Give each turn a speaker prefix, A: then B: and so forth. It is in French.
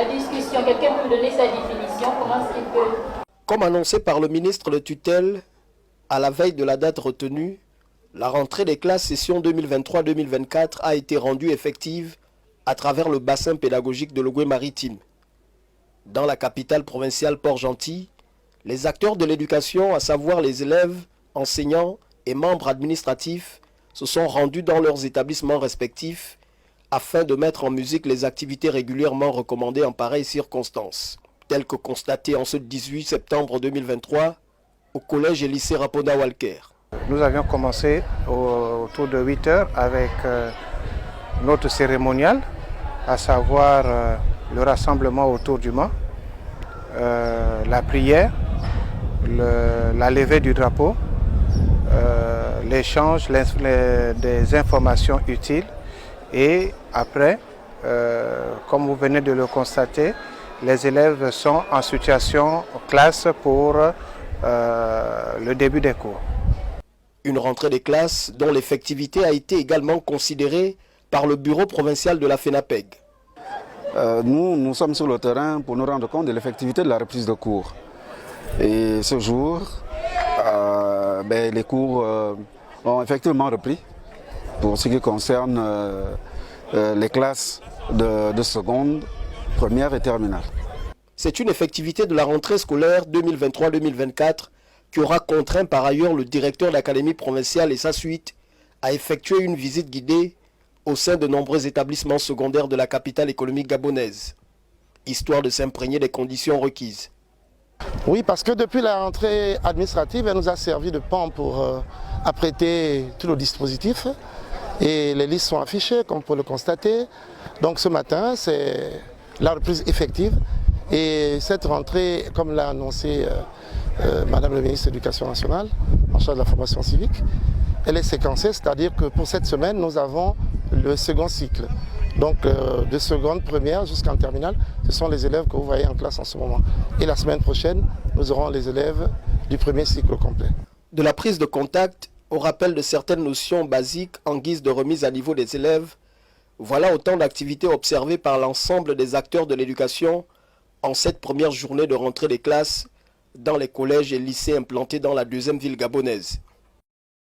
A: la discussion. Quelqu'un peut donner sa définition? Comment est-ce qu'il peut?
B: Comme annoncé par le ministre de tutelle, à la veille de la date retenue, la rentrée des classes session 2023-2024 a été rendue effective à travers le bassin pédagogique de l'Ogooué-Maritime. Dans la capitale provinciale Port-Gentil, les acteurs de l'éducation, à savoir les élèves, enseignants et membres administratifs, se sont rendus dans leurs établissements respectifs afin de mettre en musique les activités régulièrement recommandées en pareilles circonstances, telles que constatées en ce 18 septembre 2023 au collège et lycée Rapona Walker.
C: Nous avions commencé autour de 8 heures avec notre cérémonial, à savoir le rassemblement autour du mât, la prière, la levée du drapeau, l'échange des informations utiles et après, comme vous venez de le constater, les élèves sont en situation classe pour le début des cours.
B: Une rentrée des classes dont l'effectivité a été également considérée par le bureau provincial de la FENAPEG.
D: Nous sommes sur le terrain pour nous rendre compte de l'effectivité de la reprise de cours. Et ce jour, les cours ont effectivement repris pour ce qui concerne les classes de seconde, première et terminale.
B: C'est une effectivité de la rentrée scolaire 2023-2024 qui aura contraint par ailleurs le directeur de l'académie provinciale et sa suite à effectuer une visite guidée au sein de nombreux établissements secondaires de la capitale économique gabonaise, histoire de s'imprégner des conditions requises.
E: Oui, parce que depuis la rentrée administrative, elle nous a servi de pan pour apprêter tout le dispositif. Et les listes sont affichées, comme vous pouvez le constater. Donc ce matin, c'est la reprise effective. Et cette rentrée, comme l'a annoncé Madame le ministre de l'Éducation nationale, en charge de la formation civique, elle est séquencée, c'est-à-dire que pour cette semaine, nous avons le second cycle. Donc de seconde, première jusqu'en terminale, ce sont les élèves que vous voyez en classe en ce moment. Et la semaine prochaine, nous aurons les élèves du premier cycle complet.
B: De la prise de contact au rappel de certaines notions basiques en guise de remise à niveau des élèves, voilà autant d'activités observées par l'ensemble des acteurs de l'éducation en cette première journée de rentrée des classes dans les collèges et lycées implantés dans la deuxième ville gabonaise.